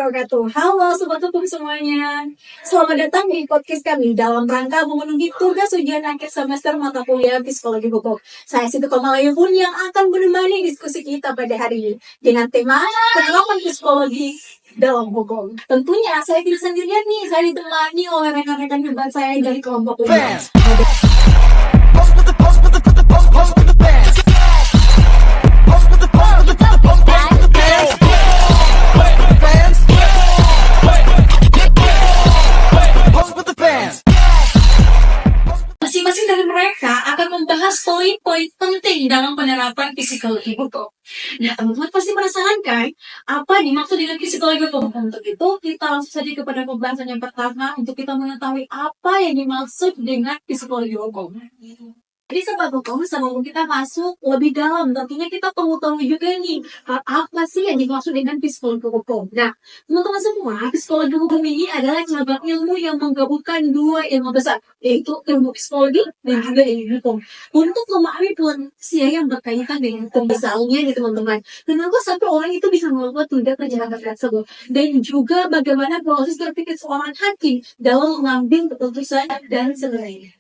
wabarakatuh. Halo Sobat Hukum semuanya. Selamat datang di podcast kami dalam rangka memenuhi tugas ujian akhir semester mata kuliah Psikologi Hukum. Saya Siti Komalayun pun yang akan menemani diskusi kita pada hari ini dengan tema penerapan psikologi dalam hukum. Tentunya saya tidak sendirian nih, saya ditemani oleh rekan-rekan hebat saya dari kelompok umum. Masing-masing dari mereka akan membahas poin-poin penting dalam penerapan psikologi hukum. Nah, teman-teman pasti penasaran kan, apa dimaksud dengan psikologi hukum? Untuk itu, kita langsung saja kepada pembahasan yang pertama untuk kita mengetahui apa yang dimaksud dengan psikologi hukum. Jadi Sobat Hukum, sebelum kita masuk lebih dalam, tentunya kita perlu tahu juga nih, apa sih yang dimaksud dengan psikologi hukum. Nah, teman-teman semua, psikologi hukum ini adalah cabang ilmu yang menggabungkan dua ilmu besar, yaitu ilmu psikologi dan juga ilmu hukum. Untuk memahami manusia yang berkaitan dengan hukum, misalnya nih teman-teman, kenapa sampai orang itu bisa melakukan tindak kejahatan tersebut, dan juga bagaimana proses berpikir seorang hakim dalam mengambil keputusan dan sebagainya.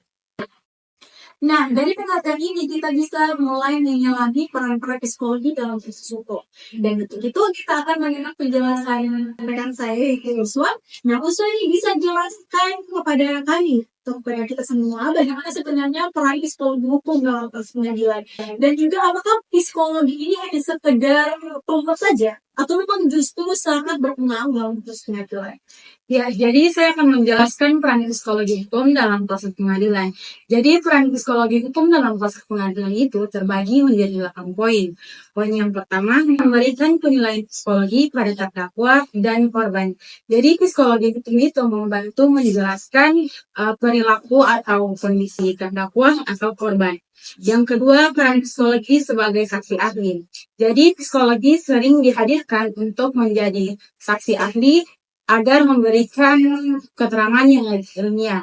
Nah, dari pengertian ini kita bisa mulai menyelami peran-peran psikologi dalam proses hukum. Dan untuk itu kita akan mengenal penjelasan rekan saya yaitu Uswa. Nah, Uswa ini bisa jelaskan kepada kami, atau kepada kita semua, bagaimana sebenarnya peran psikologi hukum dalam proses pengadilan. Dan juga apakah psikologi ini hanya sekedar kelompok saja, atau memang justru sangat berpengaruh dalam proses pengadilan. Ya, jadi saya akan menjelaskan peran psikologi hukum dalam proses pengadilan. Jadi peran psikologi hukum dalam proses pengadilan itu terbagi menjadi 8 poin. Poin yang pertama, memberikan penilaian psikologi pada terdakwa dan korban. Jadi psikologi hukum itu membantu menjelaskan perilaku atau kondisi terdakwa atau korban. Yang kedua, peran psikologi sebagai saksi ahli. Jadi psikologi sering dihadirkan untuk menjadi saksi ahli agar memberikan keterangan yang lebih ilmiah.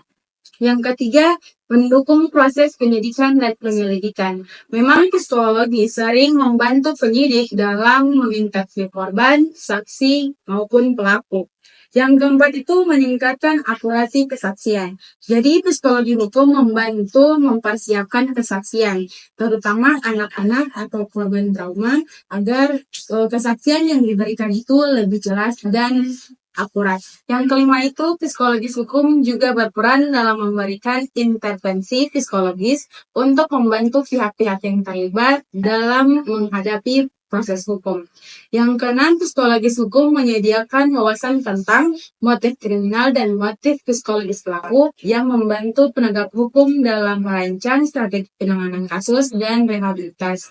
Yang ketiga, mendukung proses penyidikan dan penyelidikan. Memang psikologi sering membantu penyidik dalam menginterview korban, saksi, maupun pelaku. Yang keempat itu meningkatkan akurasi kesaksian. Jadi psikologi hukum membantu mempersiapkan kesaksian, terutama anak-anak atau korban trauma, agar kesaksian yang diberikan itu lebih jelas dan akurat. Yang kelima itu psikologis hukum juga berperan dalam memberikan intervensi psikologis untuk membantu pihak-pihak yang terlibat dalam menghadapi proses hukum. Yang keenam, psikologis hukum menyediakan wawasan tentang motif kriminal dan motif psikologis pelaku yang membantu penegak hukum dalam merancang strategi penanganan kasus dan rehabilitasi.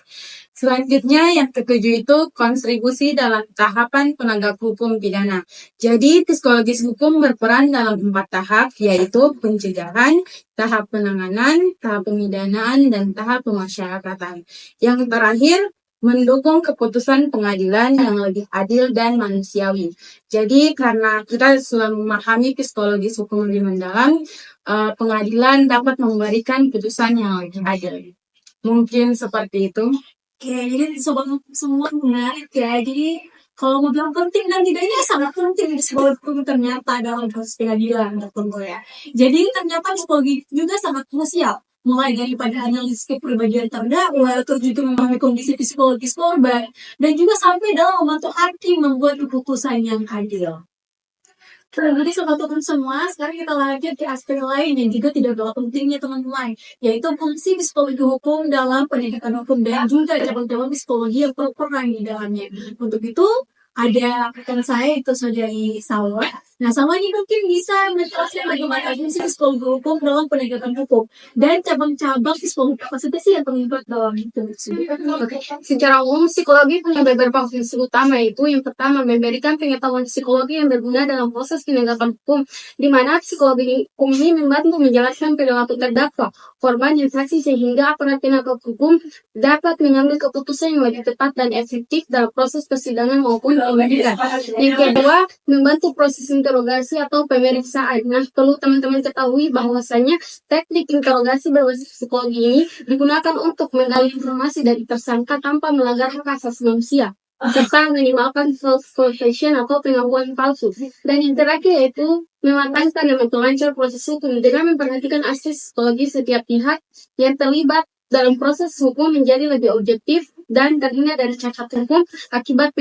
Selanjutnya, yang ketujuh itu kontribusi dalam tahapan penegak hukum pidana. Jadi, psikologis hukum berperan dalam 4 tahap, yaitu pencegahan, tahap penanganan, tahap pemidanaan, dan tahap pemasyarakatan. Yang terakhir, mendukung keputusan pengadilan yang lebih adil dan manusiawi. Jadi, karena kita selalu memahami psikologis hukum lebih mendalam, pengadilan dapat memberikan putusan yang lebih adil. Mungkin seperti itu. Oke, jadi Sobat Hukum semua menarik ya. Jadi kalau mau bilang penting dan tidaknya sangat penting psikologi hukum ternyata dalam proses pengadilan tertentu ya. Jadi ternyata psikologi juga sangat krusial. Mulai daripada analisis kepribadian terdakwa, terus juga memahami kondisi psikologis korban, dan juga sampai dalam membantu hakim membuat keputusan yang adil. Jadi Sobat Hukum semua, sekarang kita lanjut ke aspek lain yang juga tidak kalah pentingnya teman-teman, yaitu fungsi psikologi hukum dalam penegakan hukum dan juga cabang-cabang psikologi yang berperan di dalamnya. Untuk itu, ada rekan saya itu Saudari Salwa. Nah, Salwa ini mungkin bisa menjelaskan bagaimana fungsi psikologi hukum dalam penegakan hukum dan cabang-cabang psikologi apa saja sih yang terlibat dalam itu. Secara umum, psikologi punya beberapa fungsi utama, yaitu yang pertama, memberikan pengetahuan psikologi yang berguna dalam proses penegakan hukum, di mana psikologi hukum ini membantu menjelaskan perilaku terdakwa, korban, dan saksi sehingga aparat penegak hukum dapat mengambil keputusan yang lebih tepat dan efektif dalam proses persidangan maupun penyidikan. Yang kedua, membantu proses interogasi atau pemeriksaan. Nah, perlu teman-teman ketahui bahwasanya teknik interogasi berbasis psikologi ini digunakan untuk menggali informasi dari tersangka tanpa melanggar hak asasi manusia. serta minimalkan false confession atau pengakuan palsu. Dan yang terakhir yaitu mematangkan dan memperlancar proses hukum dengan memperhatikan aspek psikologi setiap pihak yang terlibat dalam proses hukum menjadi lebih objektif dan terhindar dari cacat hukum akibat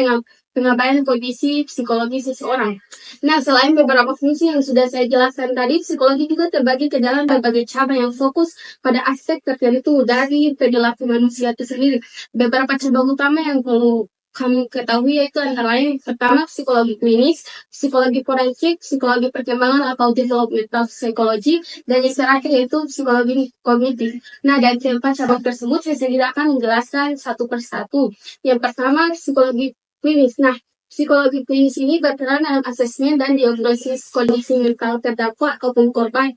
pengabaian kondisi psikologi seseorang. Nah, selain beberapa fungsi yang sudah saya jelaskan tadi, psikologi juga terbagi ke dalam berbagai cabang yang fokus pada aspek tertentu dari perilaku manusia itu sendiri. Beberapa cabang utama yang perlu kamu ketahui yaitu antara lain pertama psikologi klinis, psikologi forensik, psikologi perkembangan atau developmental psychology, dan yang terakhir yaitu psikologi kognitif. Nah, dari keempat cabang tersebut saya sendiri akan menjelaskan satu persatu. Yang pertama psikologi klinis. Nah, psikologi klinis ini berperan dalam asesmen dan diagnosis kondisi mental terdakwa ataupun korban,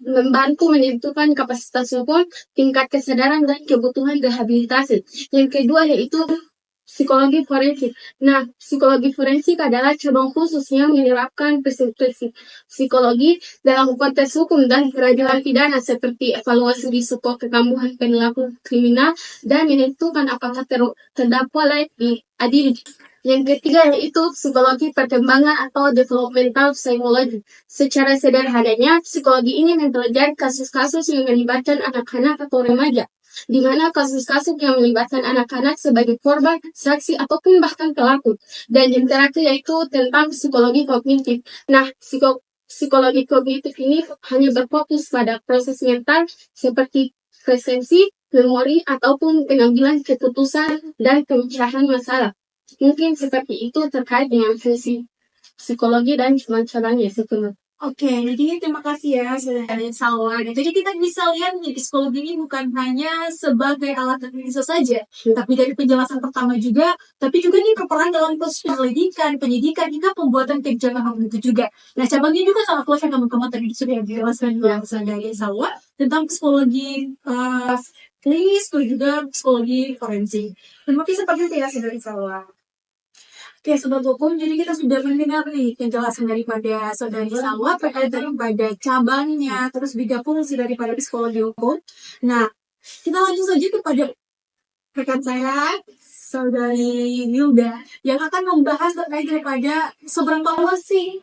membantu menentukan kapasitas hukum, tingkat kesadaran, dan kebutuhan rehabilitasi. Yang kedua yaitu psikologi forensik. Nah, psikologi forensik adalah cabang khusus yang menerapkan prinsip-prinsip psikologi dalam konteks hukum dan peradilan pidana seperti evaluasi risiko kekambuhan perilaku kriminal dan menentukan apakah terdakwa layak diadili. Yang ketiga yaitu psikologi perkembangan atau developmental psychology. Secara sederhananya, psikologi ini mempelajari kasus-kasus yang melibatkan anak-anak atau remaja, di mana kasus-kasus yang melibatkan anak-anak sebagai korban, saksi, ataupun bahkan pelaku. Dan yang terakhir yaitu tentang psikologi kognitif. Nah, psikologi kognitif ini hanya berfokus pada proses mental seperti presensi, memori, ataupun pengambilan keputusan dan pemecahan masalah. Mungkin seperti itu terkait dengan fungsi psikologi dan cabang-cabangnya sebenarnya. Oke, jadi terima kasih ya Saudara Salwa. Dan jadi kita bisa lihat nih, psikologi ini bukan hanya sebagai alat analisa saja, tapi dari penjelasan pertama juga, tapi juga nih berperan dalam proses penyelidikan, penyidikan, hingga pembuatan kebijakan hukum itu juga. Nah, cabangnya juga sangat luas yang teman-teman tadi sudah dijelaskan oleh Saudara Salwa tentang psikologi klinis dan juga psikologi forensik. Dan mungkin seperti itu ya Saudara Salwa. Oke, Sobat Hukum, jadi kita sudah mendengar nih penjelasan daripada Saudari Salwa terkait daripada cabangnya, terus juga fungsi daripada psikologi hukum. Nah, kita lanjut saja kepada rekan saya, Saudari Hilda, yang akan membahas terkait daripada seberapa luas sih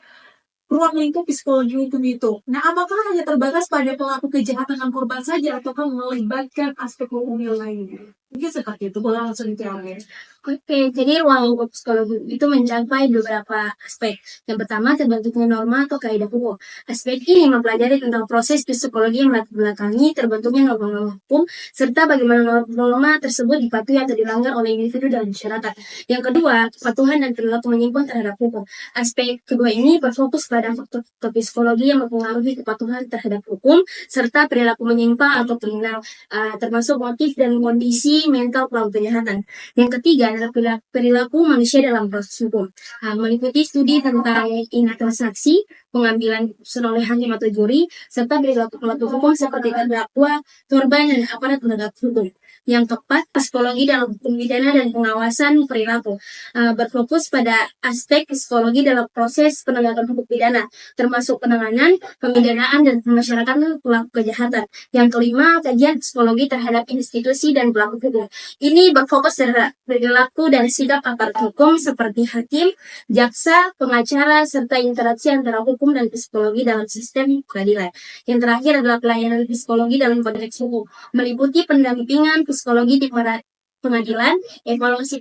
ruang lingkup psikologi hukum itu. Nah, apakah hanya terbatas pada pelaku kejahatan dan korban saja, ataukah melibatkan aspek hukum yang lainnya? Mungkin seperti itu, boleh langsung dijawab. Oke, jadi ruang lingkup psikologi itu mencapai beberapa aspek. Yang pertama, terbentuknya norma atau kaidah hukum. Aspek ini mempelajari tentang proses psikologi yang melatar-belakangi terbentuknya norma-norma hukum, serta bagaimana norma tersebut dipatuhi atau dilanggar oleh individu dan masyarakat. Yang kedua, kepatuhan dan perilaku menyimpang terhadap hukum. Aspek kedua ini berfokus pada faktor psikologi yang mempengaruhi kepatuhan terhadap hukum, serta perilaku menyimpang atau kriminal, termasuk motif dan kondisi mental pelaku kejahatan. Yang ketiga adalah perilaku manusia dalam proses hukum, meliputi studi tentang ingatan saksi, pengambilan keputusan oleh hakim atau juri, serta perilaku pelaku hukum seperti terdakwa, korban, dan aparat penegak hukum. Yang keempat, psikologi dalam hukum pidana dan pengawasan perilaku, berfokus pada aspek psikologi dalam proses penegakan hukum pidana, termasuk penanganan, pemidanaan, dan pemasyarakatan pelaku kejahatan. Yang kelima, kajian psikologi terhadap institusi dan pelaku hukum. Ini berfokus terhadap perilaku dan sikap aparat hukum seperti hakim, jaksa, pengacara, serta interaksi antara hukum dan psikologi dalam sistem peradilan. Yang terakhir adalah pelayanan psikologi dalam konteks hukum, meliputi pendampingan psikologi di pengadilan, evaluasi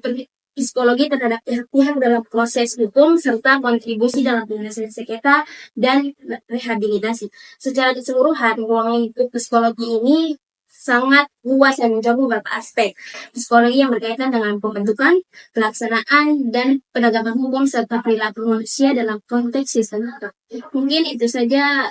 psikologi terhadap pihak dalam proses hukum, serta kontribusi dalam penyelesaian sengketa dan rehabilitasi. Secara keseluruhan, ruang lingkup psikologi ini sangat luas dan mencakup beberapa aspek psikologi yang berkaitan dengan pembentukan, pelaksanaan, dan penegakan hukum serta perilaku manusia dalam konteks sistem hukum. Mungkin itu saja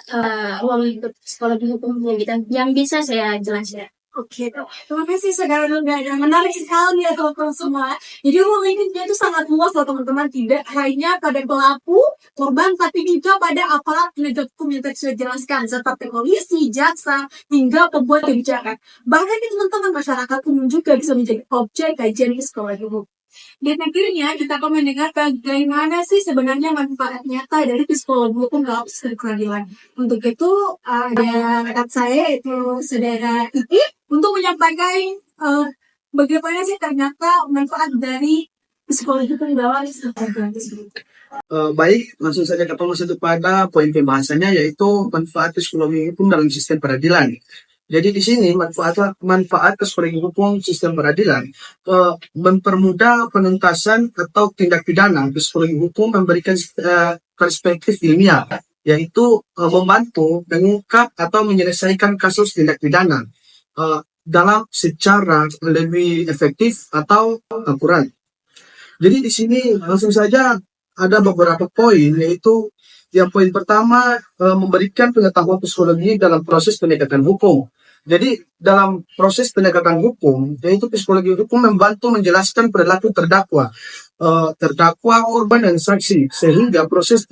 ruang lingkup psikologi hukum yang bisa saya jelaskan. Oke, terima kasih Saudara Hilda. Menarik sekali ya teman-teman semua. Jadi ruang lingkupnya itu sangat luas loh teman-teman. Tidak hanya pada pelaku, korban, tapi juga pada aparat penegak hukum yang tadi sudah jelaskan. Seperti polisi, jaksa, hingga pembuat kebijakan. Bahkan teman-teman masyarakat umum juga bisa menjadi objek kajian psikologi hukum. Dan akhirnya kita akan mendengar bagaimana sih sebenarnya manfaat nyata dari psikologi hukum dalam sistem peradilan. Untuk itu ada rekan saya yaitu Saudara Iki untuk menyampaikan bagaimana sih ternyata manfaat dari psikologi hukum dalam Baik, langsung saja kita masuk pada poin pembahasannya, yaitu manfaat psikologi hukum dalam sistem peradilan. Jadi di sini manfaat psikologi hukum sistem peradilan mempermudah penuntasan atau tindak pidana. Psikologi hukum memberikan perspektif ilmiah, yaitu membantu mengungkap atau menyelesaikan kasus tindak pidana dalam secara lebih efektif atau akurat. Jadi di sini langsung saja ada beberapa poin, yaitu yang poin pertama memberikan pengetahuan psikologi dalam proses penegakan hukum. Jadi dalam proses penegakan hukum, yaitu psikologi hukum membantu menjelaskan perilaku terdakwa, korban dan saksi, sehingga proses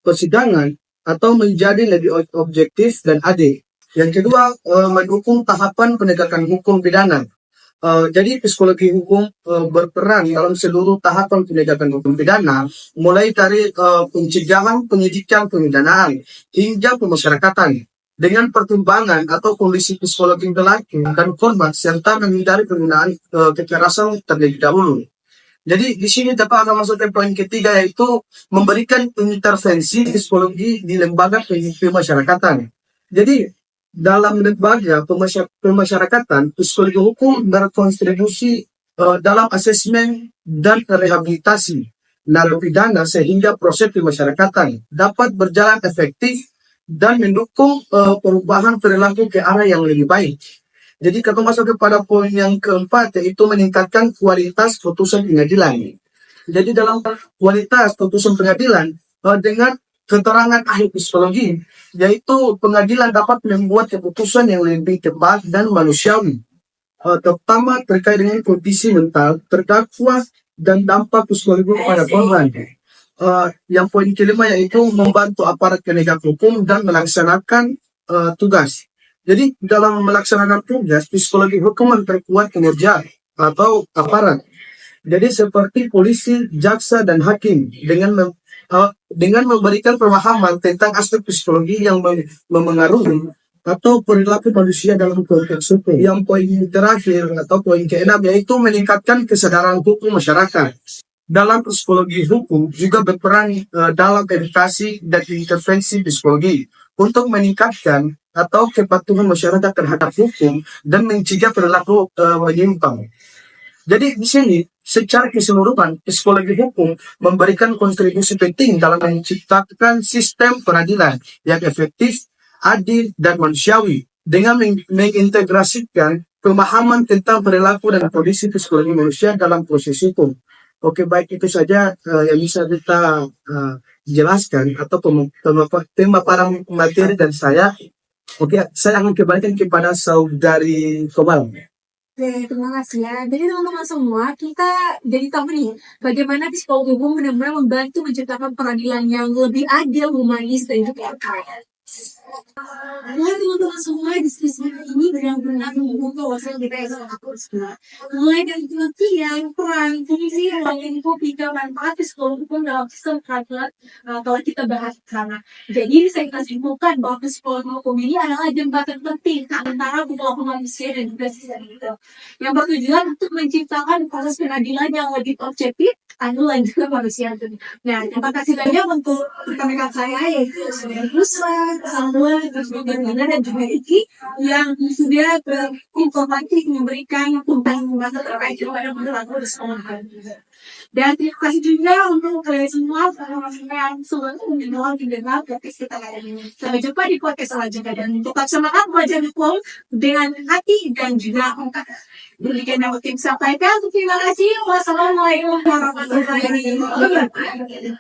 persidangan atau menjadi lebih objektif dan adil. Yang kedua, mendukung tahapan penegakan hukum pidana. Jadi psikologi hukum berperan dalam seluruh tahapan penegakan hukum pidana, mulai dari pencegahan, penyidikan, pemidanaan, hingga pemasyarakatan, dengan pertimbangan atau kondisi psikologi pelaku dan korban, serta menghindari penggunaan kekerasan terlebih dahulu. Jadi di sini dapat akan masuk ke poin ketiga, yaitu memberikan intervensi psikologi di lembaga pemasyarakatan. Jadi dalam lembaga pemasyarakatan, psikologi hukum berkontribusi dalam asesmen dan rehabilitasi narapidana, sehingga proses pemasyarakatan dapat berjalan efektif dan mendukung perubahan perilaku ke arah yang lebih baik. Jadi kita masuk kepada poin yang keempat, yaitu meningkatkan kualitas putusan pengadilan. Jadi dalam kualitas putusan pengadilan dengan keterangan ahli psikologi, yaitu pengadilan dapat membuat keputusan yang lebih tepat dan manusiawi, terutama terkait dengan kondisi mental terdakwa dan dampak psikologi pada korban. Yang poin kelima, yaitu membantu aparat penegak hukum dan melaksanakan tugas. Jadi dalam melaksanakan tugas, psikologi hukum memperkuat kinerja atau aparat. Jadi seperti polisi, jaksa, dan hakim dengan memberikan pemahaman tentang aspek psikologi yang memengaruhi atau perilaku manusia dalam konteks hukum. Yang poin terakhir atau poin keenam, yaitu meningkatkan kesadaran hukum masyarakat. Dalam psikologi hukum juga berperan dalam edukasi dan intervensi psikologi untuk meningkatkan atau kepatuhan masyarakat terhadap hukum dan mencegah perilaku menyimpang. Jadi di sini secara keseluruhan psikologi hukum memberikan kontribusi penting dalam menciptakan sistem peradilan yang efektif, adil, dan manusiawi dengan mengintegrasikan pemahaman tentang perilaku dan kondisi psikologi manusia dalam proses hukum. Oke, baik, itu saja yang bisa kita jelaskan atau pemaparan materi dan saya. Oke, saya akan kembalikan kepada saudari Komal. Oke, terima kasih ya. Jadi teman-teman semua, kita jadi tahu nih bagaimana psikologi hukum benar-benar membantu menciptakan peradilan yang lebih adil, humanis, dan juga adil. Mulai teman-teman semua, diskusi ini benar-benar membuka wawasan kita yang sangat luas. Mulai dari pengertian, peran, fungsi, ruang lingkup, hingga manfaat psikologi hukum dalam sistem peradilan telah kita bahas di sana. Jadi bisa kita simpulkan bahwa psikologi hukum ini adalah jembatan penting antara perilaku manusia dan juga sistem itu, yang bertujuan untuk menciptakan proses peradilan yang lebih objektif, adil, dan juga manusia. Nah, terima kasih banyak untuk rekan-rekan saya, yaitu Saudara Ruslan, Samuel, Gina, dan juga Iki, yang sudah berinformatif memberikan pembahasan terkait dengan perilaku psikologi. Dan terima kasih juga untuk kalian semua yang sudah mendengar podcast kita kali ini. Sampai jumpa di podcast selanjutnya, dan tetap semangat belajar hukum dengan hati dan juga otak. Demikian yang tim sampaikan. Terima kasih. Wassalamualaikum warahmatullahi wabarakatuh.